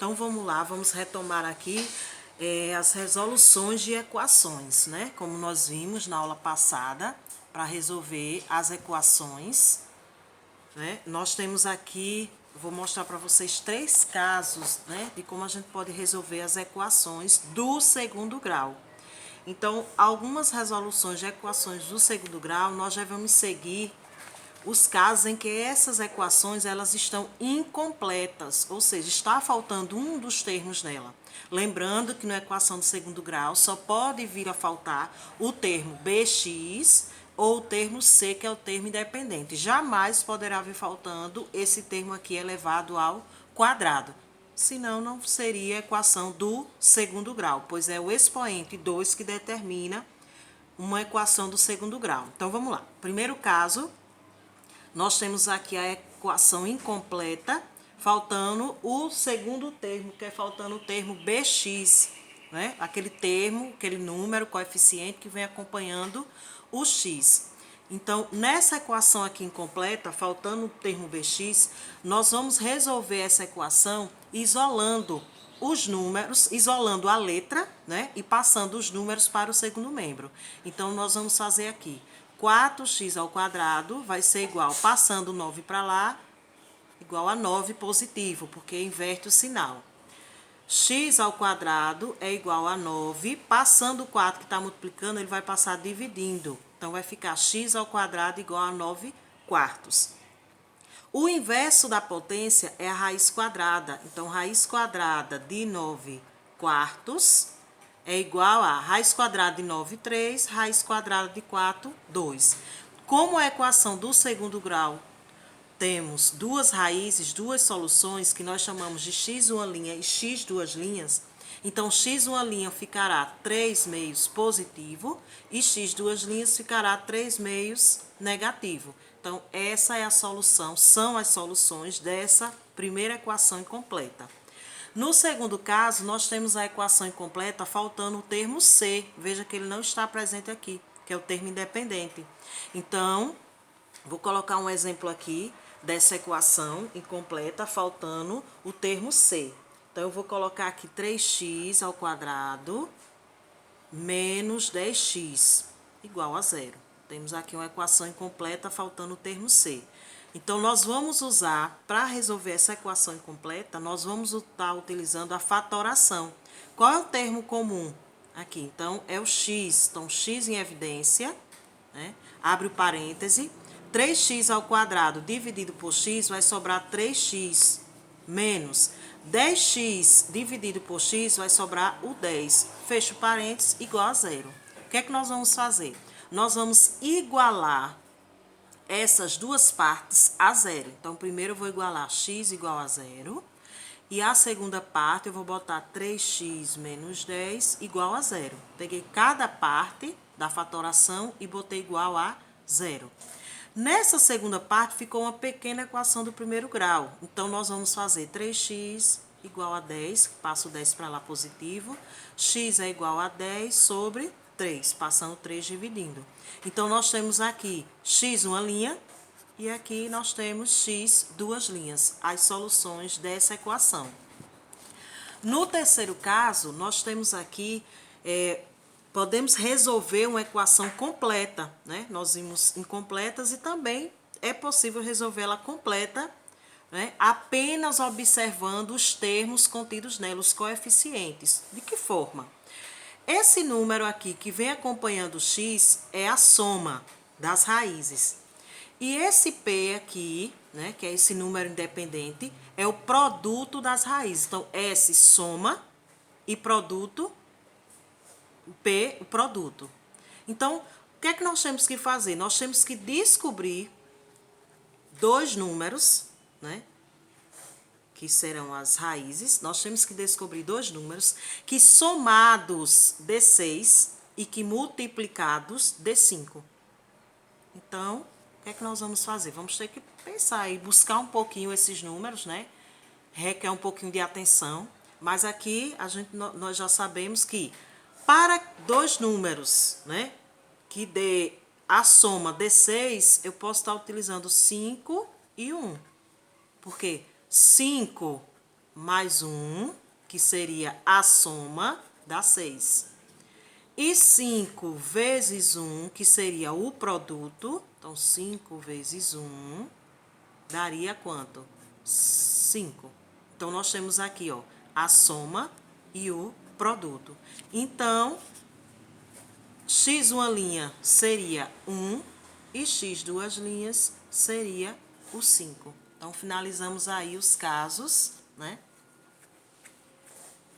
Então, vamos lá, vamos retomar aqui as resoluções de equações, né? Como nós vimos na aula passada, para resolver as equações, né? Nós temos aqui, vou mostrar para vocês 3 casos, né? De como a gente pode resolver as equações do segundo grau. Então, algumas resoluções de equações do segundo grau, nós já vamos seguir os casos em que essas equações elas estão incompletas, ou seja, está faltando um dos termos nela. Lembrando que na equação do segundo grau só pode vir a faltar o termo bx ou o termo c, que é o termo independente. Jamais poderá vir faltando esse termo aqui elevado ao quadrado. Senão, não seria a equação do segundo grau, pois é o expoente 2 que determina uma equação do segundo grau. Então, vamos lá. Primeiro caso, nós temos aqui a equação incompleta, faltando o segundo termo, que é faltando o termo bx, né? Aquele termo, aquele número, coeficiente que vem acompanhando o x. Então, nessa equação aqui incompleta, faltando o termo bx, nós vamos resolver essa equação isolando os números, isolando a letra, né? E passando os números para o segundo membro. Então, nós vamos fazer aqui 4x ao quadrado vai ser igual, passando o 9 para lá, igual a 9 positivo, porque inverte o sinal. X ao quadrado é igual a 9, passando o 4 que está multiplicando, ele vai passar dividindo. Então, vai ficar x ao quadrado igual a 9 quartos. O inverso da potência é a raiz quadrada. Então, raiz quadrada de 9 quartos é igual a raiz quadrada de 9, 3, raiz quadrada de 4, 2. Como a equação do segundo grau, temos duas raízes, duas soluções, que nós chamamos de x uma linha e x duas linhas. Então, x uma linha ficará 3 meios positivo e x duas linhas ficará 3 meios negativo. Então, essa é a solução, são as soluções dessa primeira equação incompleta. No segundo caso, nós temos a equação incompleta faltando o termo C. Veja que ele não está presente aqui, que é o termo independente. Então, vou colocar um exemplo aqui dessa equação incompleta faltando o termo C. Então, eu vou colocar aqui 3x ao quadrado menos 10x igual a zero. Temos aqui uma equação incompleta faltando o termo C. Então, nós vamos usar, para resolver essa equação incompleta, nós vamos estar utilizando a fatoração. Qual é o termo comum aqui? Então, é o x. Então, x em evidência, né? Abre o parêntese. 3x ao quadrado dividido por x vai sobrar 3x menos 10x dividido por x vai sobrar o 10. Fecha o parênteses, igual a zero. O que é que nós vamos fazer? Nós vamos igualar essas duas partes a zero. Então, primeiro eu vou igualar x igual a zero. E a segunda parte eu vou botar 3x menos 10 igual a zero. Peguei cada parte da fatoração e botei igual a zero. Nessa segunda parte ficou uma pequena equação do primeiro grau. Então, nós vamos fazer 3x igual a 10, passo o 10 para lá positivo. X é igual a 10 sobre 3, passando 3 dividindo. Então, nós temos aqui x uma linha e aqui nós temos x duas linhas, as soluções dessa equação. No terceiro caso, nós temos aqui, podemos resolver uma equação completa, né? Nós vimos incompletas e também é possível resolvê-la completa, né? Apenas observando os termos contidos nela, os coeficientes. De que forma? Esse número aqui que vem acompanhando o x é a soma das raízes. E esse P aqui, né, que é esse número independente, é o produto das raízes. Então, S soma e produto, P o produto. Então, o que é que nós temos que fazer? Nós temos que descobrir dois números, né, que serão as raízes. Nós temos que descobrir dois números que somados dê 6 e que multiplicados dê 5. Então, o que é que nós vamos fazer? Vamos ter que pensar e buscar um pouquinho esses números, né? Requer um pouquinho de atenção. Mas aqui nós já sabemos que para dois números, né, que dê a soma de 6, eu posso estar utilizando 5 e 1. Por quê? 5 mais 1, que seria a soma, dá 6. E 5 vezes 1, que seria o produto, então 5 vezes 1, daria quanto? 5. Então, nós temos aqui, ó, a soma e o produto. Então, x uma linha seria 1 e x duas linhas seria o 5. Então, finalizamos aí os casos, né,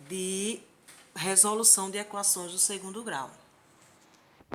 de resolução de equações do segundo grau.